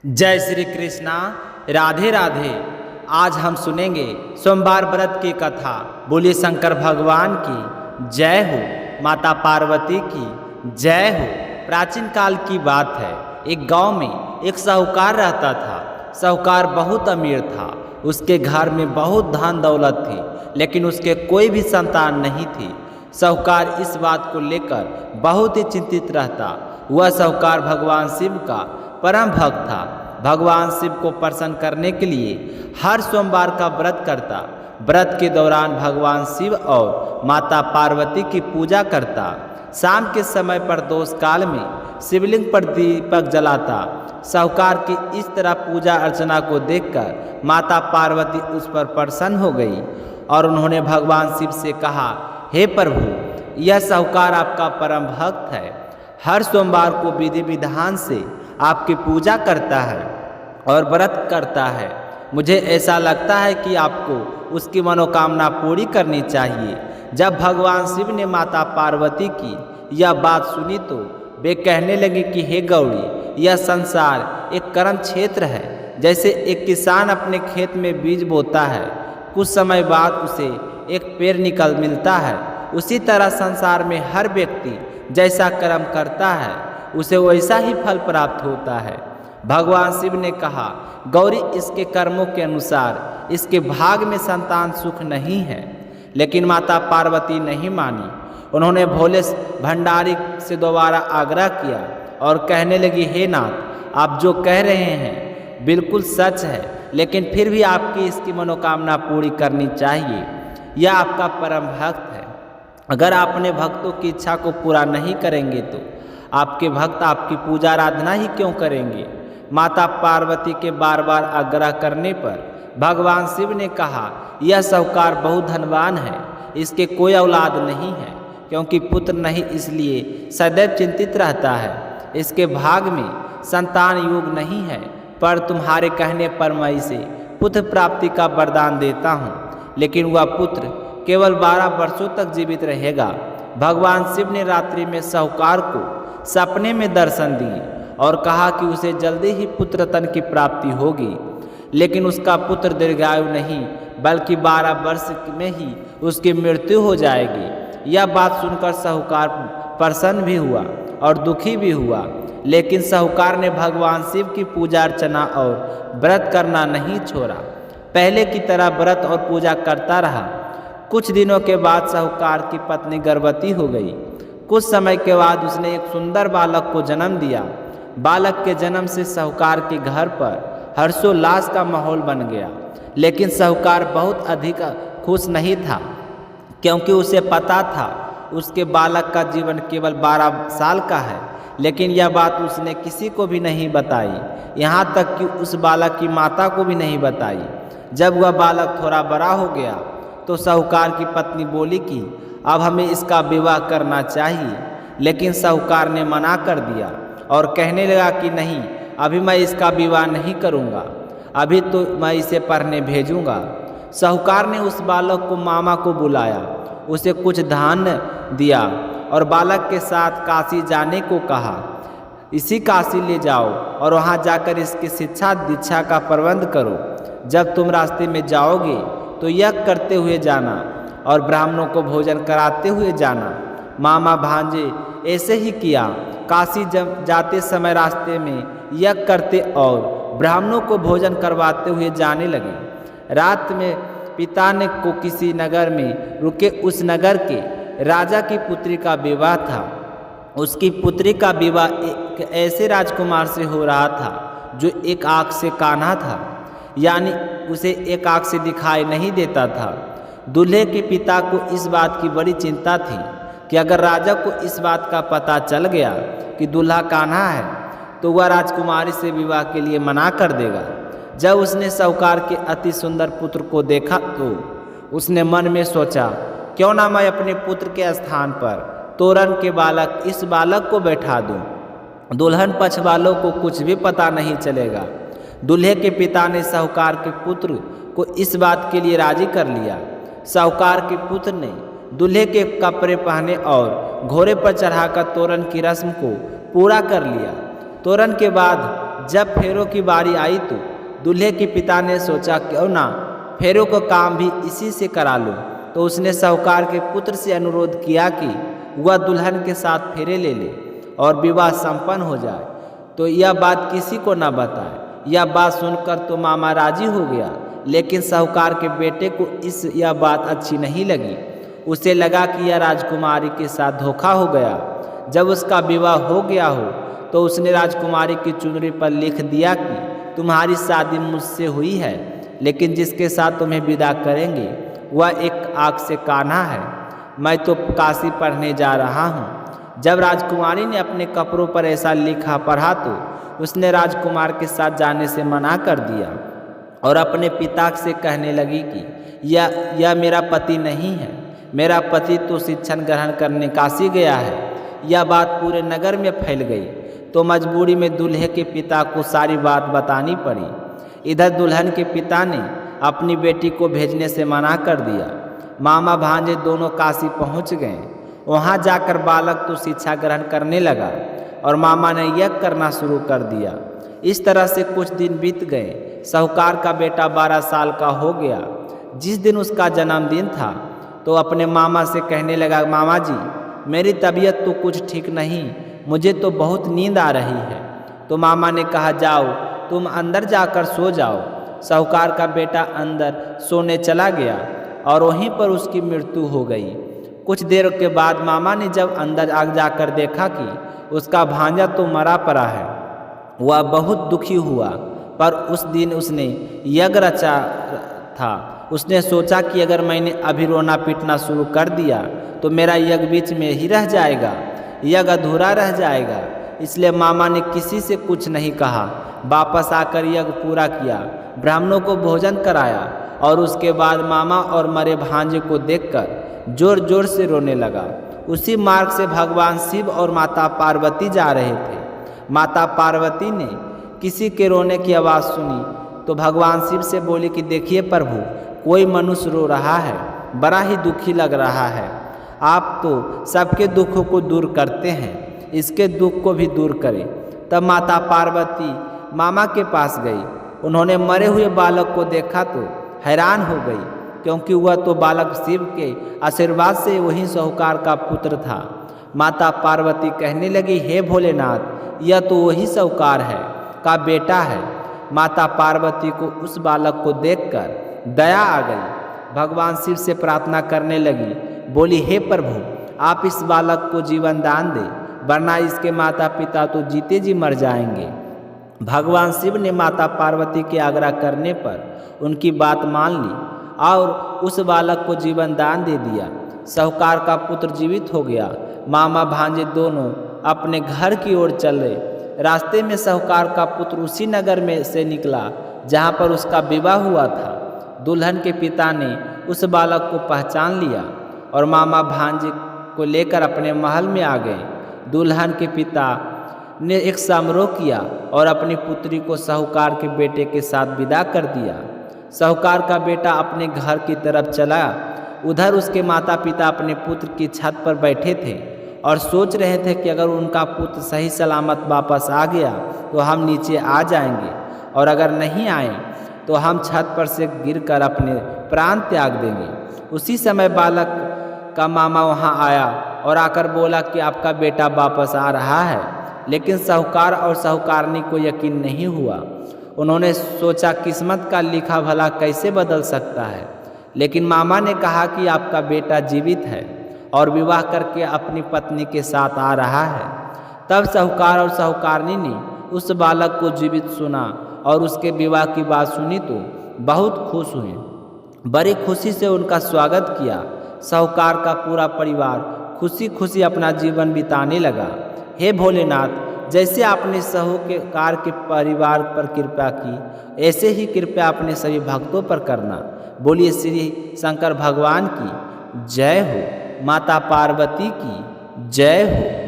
जय श्री कृष्णा। राधे राधे। आज हम सुनेंगे सोमवार व्रत की कथा। बोलिए शंकर भगवान की जय हो, माता पार्वती की जय हो। प्राचीन काल की बात है। एक गांव में एक साहूकार रहता था। साहूकार बहुत अमीर था। उसके घर में बहुत धन दौलत थी, लेकिन उसके कोई भी संतान नहीं थी। साहूकार इस बात को लेकर बहुत ही चिंतित रहता। वह साहूकार भगवान शिव का परम भक्त था। भगवान शिव को प्रसन्न करने के लिए हर सोमवार का व्रत करता। व्रत के दौरान भगवान शिव और माता पार्वती की पूजा करता। शाम के समय पर दोष काल में शिवलिंग पर दीपक जलाता। साहूकार की इस तरह पूजा अर्चना को देखकर माता पार्वती उस पर प्रसन्न हो गई और उन्होंने भगवान शिव से कहा, हे प्रभु, यह साहूकार आपका परम भक्त है। हर सोमवार को विधि विधान से आपकी पूजा करता है और व्रत करता है। मुझे ऐसा लगता है कि आपको उसकी मनोकामना पूरी करनी चाहिए। जब भगवान शिव ने माता पार्वती की यह बात सुनी तो वे कहने लगे कि हे गौरी, यह संसार एक कर्म क्षेत्र है। जैसे एक किसान अपने खेत में बीज बोता है, कुछ समय बाद उसे एक पेड़ निकल मिलता है, उसी तरह संसार में हर व्यक्ति जैसा कर्म करता है उसे वैसा ही फल प्राप्त होता है। भगवान शिव ने कहा, गौरी, इसके कर्मों के अनुसार इसके भाग में संतान सुख नहीं है। लेकिन माता पार्वती नहीं मानी। उन्होंने भोले भंडारी से दोबारा आग्रह किया और कहने लगी, हे नाथ, आप जो कह रहे हैं बिल्कुल सच है, लेकिन फिर भी आपकी इसकी मनोकामना पूरी करनी चाहिए। यह आपका परम भक्त है। अगर आप अपने भक्तों की इच्छा को पूरा नहीं करेंगे तो आपके भक्त आपकी पूजा आराधना ही क्यों करेंगे। माता पार्वती के बार बार आग्रह करने पर भगवान शिव ने कहा, यह साहूकार बहुत धनवान है, इसके कोई औलाद नहीं है, क्योंकि पुत्र नहीं इसलिए सदैव चिंतित रहता है। इसके भाग में संतान योग नहीं है, पर तुम्हारे कहने पर मैं इसे पुत्र प्राप्ति का वरदान देता हूँ, लेकिन वह पुत्र केवल 12 वर्षों तक जीवित रहेगा। भगवान शिव ने रात्रि में साहूकार को सपने में दर्शन दिए और कहा कि उसे जल्दी ही पुत्र रत्न की प्राप्ति होगी, लेकिन उसका पुत्र दीर्घायु नहीं बल्कि 12 वर्ष में ही उसकी मृत्यु हो जाएगी। यह बात सुनकर साहूकार प्रसन्न भी हुआ और दुखी भी हुआ, लेकिन साहूकार ने भगवान शिव की पूजा अर्चना और व्रत करना नहीं छोड़ा। पहले की तरह व्रत और पूजा करता रहा। कुछ दिनों के बाद साहूकार की पत्नी गर्भवती हो गई। कुछ समय के बाद उसने एक सुंदर बालक को जन्म दिया। बालक के जन्म से साहूकार के घर पर हर्षोल्लास का माहौल बन गया, लेकिन साहूकार बहुत अधिक खुश नहीं था, क्योंकि उसे पता था उसके बालक का जीवन केवल 12 साल का है। लेकिन यह बात उसने किसी को भी नहीं बताई, यहाँ तक कि उस बालक की माता को भी नहीं बताई। जब वह बालक थोड़ा बड़ा हो गया तो साहूकार की पत्नी बोली कि अब हमें इसका विवाह करना चाहिए, लेकिन साहूकार ने मना कर दिया और कहने लगा कि नहीं, अभी मैं इसका विवाह नहीं करूँगा, अभी तो मैं इसे पढ़ने भेजूँगा। साहूकार ने उस बालक को मामा को बुलाया, उसे कुछ धान्य दिया और बालक के साथ काशी जाने को कहा। इसी काशी ले जाओ और वहाँ जाकर इसकी शिक्षा दीक्षा का प्रबंध करो। जब तुम रास्ते में जाओगे तो यज्ञ करते हुए जाना और ब्राह्मणों को भोजन कराते हुए जाना। मामा भांजे ऐसे ही किया। काशी जब जाते समय रास्ते में यज्ञ करते और ब्राह्मणों को भोजन करवाते हुए जाने लगे। रात में पिता ने को किसी नगर में रुके उस नगर के राजा की पुत्री का विवाह था। उसकी पुत्री का विवाह एक ऐसे राजकुमार से हो रहा था जो एक आँख से कान्हा था, यानी उसे एक आँख से दिखाई नहीं देता था। दूल्हे के पिता को इस बात की बड़ी चिंता थी कि अगर राजा को इस बात का पता चल गया कि दूल्हा कान्हा है तो वह राजकुमारी से विवाह के लिए मना कर देगा। जब उसने साहूकार के अति सुंदर पुत्र को देखा तो उसने मन में सोचा, क्यों ना मैं अपने पुत्र के स्थान पर तोरण के बालक इस बालक को बैठा दूं। दुल्हन पक्ष वालों को कुछ भी पता नहीं चलेगा। दूल्हे के पिता ने साहूकार के पुत्र को इस बात के लिए राजी कर लिया। साहूकार के पुत्र ने दूल्हे के कपड़े पहने और घोड़े पर चढ़ाकर तोरण की रस्म को पूरा कर लिया। तोरण के बाद जब फेरों की बारी आई तो दूल्हे के पिता ने सोचा क्यों ना फेरों का काम भी इसी से करा लूं। तो उसने साहूकार के पुत्र से अनुरोध किया कि वह दुल्हन के साथ फेरे ले ले और विवाह संपन्न हो जाए। तो यह बात किसी को न बताए। यह बात सुनकर तो मामा राजी हो गया, लेकिन साहूकार के बेटे को यह बात अच्छी नहीं लगी। उसे लगा कि यह राजकुमारी के साथ धोखा हो गया। जब उसका विवाह हो गया हो तो उसने राजकुमारी की चुनरी पर लिख दिया कि तुम्हारी शादी मुझसे हुई है, लेकिन जिसके साथ तुम्हें विदा करेंगे वह एक आँख से कान्हा है। मैं तो काशी पढ़ने जा रहा हूँ। जब राजकुमारी ने अपने कपड़ों पर ऐसा लिखा पढ़ा तो उसने राजकुमार के साथ जाने से मना कर दिया और अपने पिता से कहने लगी कि यह मेरा पति नहीं है। मेरा पति तो शिक्षा ग्रहण करने काशी गया है। यह बात पूरे नगर में फैल गई तो मजबूरी में दूल्हे के पिता को सारी बात बतानी पड़ी। इधर दुल्हन के पिता ने अपनी बेटी को भेजने से मना कर दिया। मामा भांजे दोनों काशी पहुंच गए। वहां जाकर बालक तो शिक्षा ग्रहण करने लगा और मामा ने यज्ञ करना शुरू कर दिया। इस तरह से कुछ दिन बीत गए। साहूकार का बेटा 12 साल का हो गया। जिस दिन उसका जन्मदिन था तो अपने मामा से कहने लगा, मामा जी मेरी तबीयत तो कुछ ठीक नहीं, मुझे तो बहुत नींद आ रही है। तो मामा ने कहा, जाओ तुम अंदर जाकर सो जाओ। साहूकार का बेटा अंदर सोने चला गया और वहीं पर उसकी मृत्यु हो गई। कुछ देर के बाद मामा ने जब अंदर आग जाकर देखा कि उसका भांजा तो मरा पड़ा है, वह बहुत दुखी हुआ। पर उस दिन उसने यज्ञ रचा था। उसने सोचा कि अगर मैंने अभी रोना पीटना शुरू कर दिया तो मेरा यज्ञ बीच में ही रह जाएगा, यज्ञ अधूरा रह जाएगा। इसलिए मामा ने किसी से कुछ नहीं कहा। वापस आकर यज्ञ पूरा किया, ब्राह्मणों को भोजन कराया और उसके बाद मामा और मरे भांजे को देखकर जोर जोर से रोने लगा। उसी मार्ग से भगवान शिव और माता पार्वती जा रहे थे। माता पार्वती ने किसी के रोने की आवाज़ सुनी तो भगवान शिव से बोली कि देखिए प्रभु, कोई मनुष्य रो रहा है, बड़ा ही दुखी लग रहा है। आप तो सबके दुखों को दूर करते हैं, इसके दुख को भी दूर करें। तब माता पार्वती मामा के पास गई। उन्होंने मरे हुए बालक को देखा तो हैरान हो गई, क्योंकि वह तो बालक शिव के आशीर्वाद से वही साहूकार का पुत्र था। माता पार्वती कहने लगी, हे भोलेनाथ, यह तो वही साहूकार है का बेटा है। माता पार्वती को उस बालक को देखकर दया आ गई। भगवान शिव से प्रार्थना करने लगी, बोली, हे प्रभु, आप इस बालक को जीवन दान दें, वरना इसके माता पिता तो जीते जी मर जाएंगे। भगवान शिव ने माता पार्वती के आग्रह करने पर उनकी बात मान ली और उस बालक को जीवन दान दे दिया। साहूकार का पुत्र जीवित हो गया। मामा भांजे दोनों अपने घर की ओर चले। रास्ते में साहूकार का पुत्र उसी नगर में से निकला जहाँ पर उसका विवाह हुआ था। दुल्हन के पिता ने उस बालक को पहचान लिया और मामा भांजे को लेकर अपने महल में आ गए। दुल्हन के पिता ने एक समारोह किया और अपनी पुत्री को साहूकार के बेटे के साथ विदा कर दिया। साहूकार का बेटा अपने घर की तरफ चला। उधर उसके माता पिता अपने पुत्र की छत पर बैठे थे और सोच रहे थे कि अगर उनका पुत्र सही सलामत वापस आ गया तो हम नीचे आ जाएंगे, और अगर नहीं आए तो हम छत पर से गिरकर अपने प्राण त्याग देंगे। उसी समय बालक का मामा वहां आया और आकर बोला कि आपका बेटा वापस आ रहा है। लेकिन साहूकार और साहूकारनी को यकीन नहीं हुआ। उन्होंने सोचा किस्मत का लिखा भला कैसे बदल सकता है। लेकिन मामा ने कहा कि आपका बेटा जीवित है और विवाह करके अपनी पत्नी के साथ आ रहा है। तब साहूकार और साहूकारनी ने उस बालक को जीवित सुना और उसके विवाह की बात सुनी तो बहुत खुश हुए। बड़ी खुशी से उनका स्वागत किया। साहूकार का पूरा परिवार खुशी खुशी अपना जीवन बिताने लगा। हे भोलेनाथ, जैसे आपने साहूकार के परिवार पर कृपा की, ऐसे ही कृपया अपने सभी भक्तों पर करना। बोलिए श्री शंकर भगवान की जय हो। माता पार्वती की जय हो।